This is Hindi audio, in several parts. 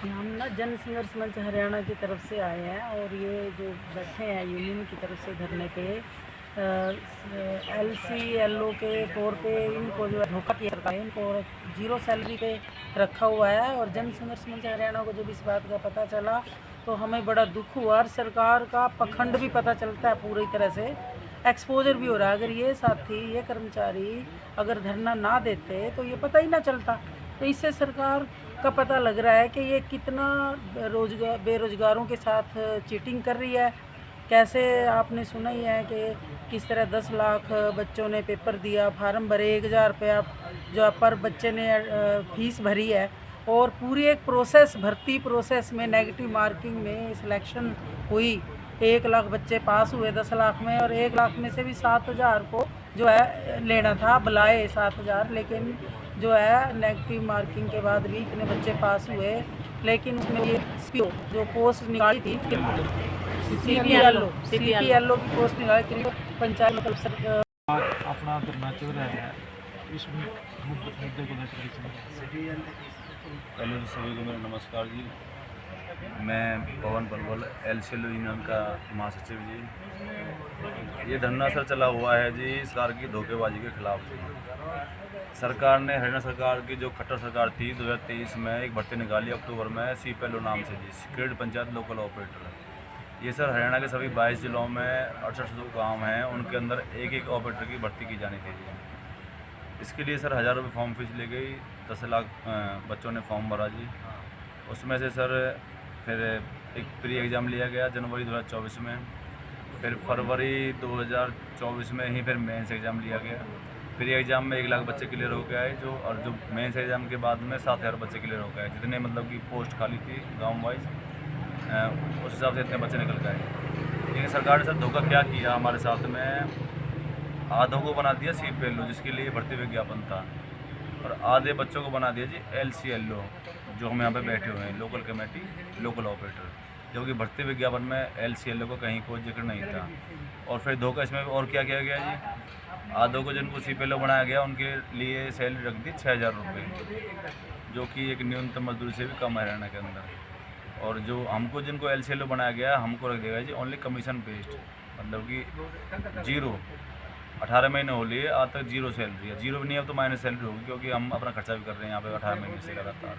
हम ना जन संघर्ष मंच हरियाणा की तरफ से आए हैं और ये जो बैठे हैं यूनियन की तरफ से धरने पे LCLO के तौर पे इनको जो है धोखा किया जाता है, इनको जीरो सैलरी पे रखा हुआ है। और जन संघर्ष मंच हरियाणा को जब इस बात का पता चला तो हमें बड़ा दुख हुआ और सरकार का पखंड भी पता चलता है, पूरी तरह से एक्सपोजर भी हो रहा है। अगर ये साथी, ये कर्मचारी अगर धरना ना देते तो ये पता ही ना चलता। तो इससे सरकार का पता लग रहा है कि ये कितना बेरोजगारों के साथ चीटिंग कर रही है। कैसे आपने सुना ही है कि किस तरह 10 लाख बच्चों ने पेपर दिया, फार्म भरे, 1000 रुपया जो पर बच्चे ने फीस भरी है। और पूरी एक प्रोसेस, भर्ती प्रोसेस में नेगेटिव मार्किंग में सिलेक्शन हुई। 1 लाख बच्चे पास हुए 10 लाख में, और 1 लाख में से भी 7000 को जो है लेना था, बुलाए 7000, लेकिन जो है नेगेटिव मार्किंग के बाद भी इतने बच्चे पास हुए। लेकिन उसमें ये जो पोस्ट निकाली थी CPLO की पोस्ट निकाली थी पंचायत मतलब अपना धरना चल रहा है, इस मुद्दे को लेकर पहले तो सभी को मेरा नमस्कार जी। मैं पवन पलवल LCLO यूनियन का महासचिव जी। ये धरना सर चला हुआ है जी सरकार की धोखेबाजी के खिलाफ जी। सरकार ने, हरियाणा सरकार की जो खट्टर सरकार थी, 2023 में एक भर्ती निकाली अक्टूबर में CPLO नाम से जी, सीक्रेट पंचायत लोकल ऑपरेटर। ये सर हरियाणा के सभी 22 जिलों में 6800 गाँव हैं, उनके अंदर एक एक ऑपरेटर की भर्ती की जानी थी जी। इसके लिए सर 1000 रुपये फॉर्म फीस ले गई, 10 लाख बच्चों ने फॉर्म भरा जी। उसमें से सर फिर एक प्री एग्ज़ाम लिया गया जनवरी 2024 में, फिर फरवरी 2024 में ही फिर मेंस एग्ज़ाम लिया गया। प्री एग्ज़ाम में 1 लाख बच्चे क्लियर होकर आए जो, और जो मेंस एग्ज़ाम के बाद में 7000 बच्चे क्लियर होकर आए। जितने मतलब कि पोस्ट खाली थी गाँव वाइज, उस हिसाब से इतने बच्चे निकल के आए। लेकिन सरकार ने सर धोखा क्या किया हमारे साथ में, आधों को बना दिया CPLO जिसके लिए भर्ती विज्ञापन था, और आधे बच्चों को बना दिया जी LCLO, जो हम यहाँ पे बैठे हुए हैं, लोकल कमेटी लोकल ऑपरेटर, जबकि भर्ती विज्ञापन में LCLO को कहीं कोई जिक्र नहीं था। और फिर धोखा इसमें और क्या किया गया जी, आधों को जिनको CPLO बनाया गया उनके लिए सैलरी रख दी 6000 रुपये, जो कि एक न्यूनतम मजदूरी से भी कम है हरियाणा के अंदर। और जो हमको जिनको LCLO बनाया गया हमको रख देगा जी ओनली कमीशन बेस्ड, मतलब कि जीरो। 18 महीने हो लिए, आज तक जीरो सैलरी है। जीरो भी नहीं, अब तो माइनस सैलरी होगी, क्योंकि हम अपना खर्चा भी कर रहे हैं यहाँ पे 18 महीने से लगातार।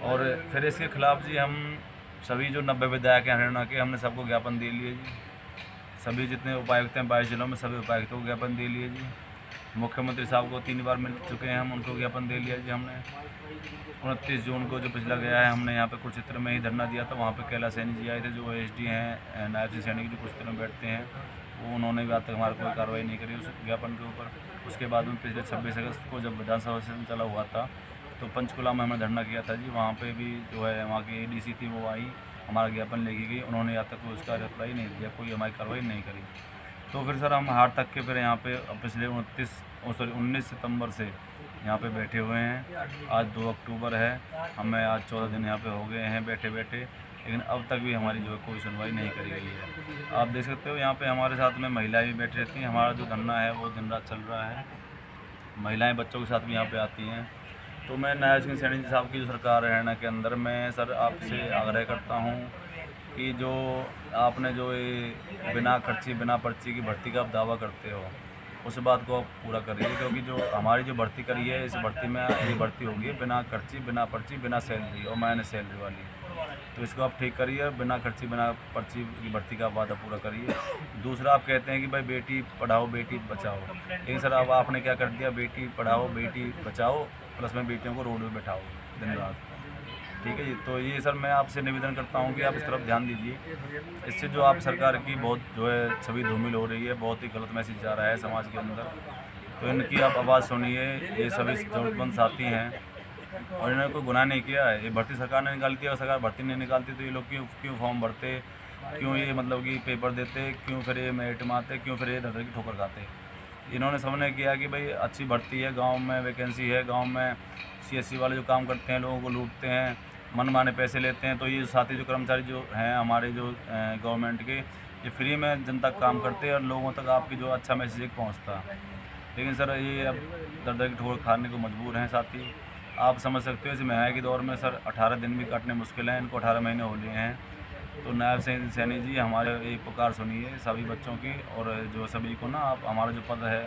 और फिर इसके खिलाफ जी हम सभी जो 90 विधायक हैं हरियाणा के, हमने सबको ज्ञापन दे लिए जी। सभी जितने उपायुक्त हैं 22 जिलों में, सभी उपायुक्तों को ज्ञापन दे लिए जी। मुख्यमंत्री साहब को 3 बार मिल चुके हैं हम, उनको ज्ञापन दे लिया जी हमने। 29 जून को जो पिछला गया है, हमने यहाँ पे कुरुक्षेत्र में ही धरना दिया था। वहाँ पे कैलाश सैनी जी आए थे, जो SD हैं, नायब सिंह सैनी जो कुरुक्षेत्र में बैठते हैं, वो उन्होंने भी आज तक हमारी कोई कार्रवाई नहीं करी उस ज्ञापन के ऊपर। उसके बाद में पिछले 26 अगस्त को जब विधानसभा सेशन चला हुआ था, तो पंचकुला में हमने धरना किया था जी। वहाँ पे भी जो है वहाँ की ADC थी, वो आई, हमारा ज्ञापन लेके गई, उन्होंने आज तक उसका रिप्लाई नहीं दिया, कोई हमारी कार्रवाई नहीं करी। तो फिर सर हम हार तक के फिर यहाँ पे पिछले 19 सितंबर से यहाँ पे बैठे हुए हैं। आज 2 अक्टूबर है, हमें आज 14 दिन यहाँ पे हो गए हैं बैठे बैठे, लेकिन अब तक भी हमारी जो है कोई सुनवाई नहीं करी गई है। आप देख सकते हो यहाँ पे हमारे साथ में महिलाएं भी बैठी रहती हैं। हमारा जो धरना है वो दिन रात चल रहा है, महिलाएं बच्चों के साथ भी यहाँ पे आती हैं। तो मैं नायब सिंह सैनी साहब की जो सरकार है हरियाणा के अंदर, मैं सर आपसे आग्रह करता हूँ कि जो आपने जो ये बिना खर्ची बिना पर्ची की भर्ती का आप दावा करते हो, उस बात को आप पूरा करिए। क्योंकि जो हमारी जो भर्ती करी है, इस भर्ती में ये भर्ती होगी बिना खर्ची बिना पर्ची बिना सैलरी और माइनस सैलरी वाली। तो इसको आप ठीक करिए, बिना खर्ची बिना पर्ची की भर्ती का वादा पूरा करिए। दूसरा, आप कहते हैं कि भाई बेटी पढ़ाओ बेटी बचाओ, लेकिन सर अब आपने क्या कर दिया, बेटी पढ़ाओ बेटी बचाओ प्लस में बेटियों को रोड पर बैठाओ दिन रात। ठीक है जी। तो ये सर मैं आपसे निवेदन करता हूँ कि आप इस तरफ ध्यान दीजिए। इससे जो आप सरकार की बहुत जो है छवि धूमिल हो रही है, बहुत ही गलत मैसेज जा रहा है समाज के अंदर। तो इनकी आप आवाज़ सुनिए। ये सभी ज़रूरतमंद साथी हैं और इन्होंने कोई गुनाह नहीं किया है। ये भर्ती सरकार ने निकालती है, और सरकार भर्ती नहीं निकालती तो ये लोग क्यों क्यों फॉर्म भरते, क्यों ये मतलब कि पेपर देते, क्यों फिर ये मेरिट में आते, क्यों फिर ये धड़धड़ की ठोकर खाते। इन्होंने सबने किया कि भाई अच्छी भर्ती है, गांव में वैकेंसी है, गांव में CSC वाले जो काम करते हैं लोगों को लूटते हैं, मनमाने पैसे लेते हैं। तो ये साथी जो कर्मचारी जो हैं हमारे जो गवर्नमेंट के, ये फ्री में जनता का काम करते हैं और लोगों तक आपकी जो अच्छा मैसेज पहुंचता। लेकिन सर ये अब दर दर की ठोकर खाने को मजबूर हैं साथी। आप समझ सकते हो इस महंगाई के दौर में सर 18 दिन भी काटने मुश्किल हैं, इनको 18 महीने हो लिए हैं। तो नायब सैनी जी हमारे एक पुकार सुनिए सभी बच्चों की, और जो सभी को ना आप हमारा जो पद है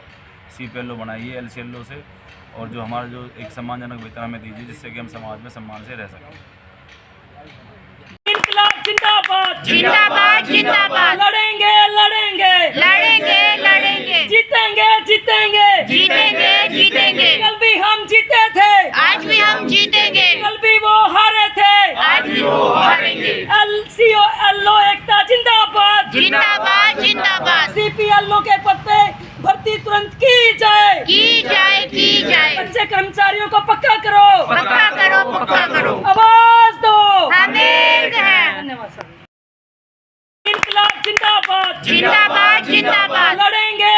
CPLO बनाइए LCLO से, और जो हमारा जो एक सम्मानजनक वेतन हमें दीजिए जिससे कि हम समाज में सम्मान से रह सकें। इनकलाब जिंदाबाद जिंदाबाद जिंदाबाद, लड़ेंगे लड़ेंगे लड़ेंगे लड़ेंगे, जीतेंगे जीतेंगे जीतेंगे जीतेंगे, कल भी हम जीते थे, आज भी हम जीतेंगे, कल भी वो हारे थे, आज भी वो हारेंगे। LCLO एकता जिंदाबाद जिंदाबाद जिंदाबाद, CPLO के पद पे भर्ती तुरंत की जाए, की जाए की जाए, अच्छे कर्मचारियों को पक्का करो, पक्का करो पक्का करो, आवाज दो। हमें है। धन्यवाद सर। इनकलाब जिंदाबाद जिंदाबाद जिंदाबाद, लड़ेंगे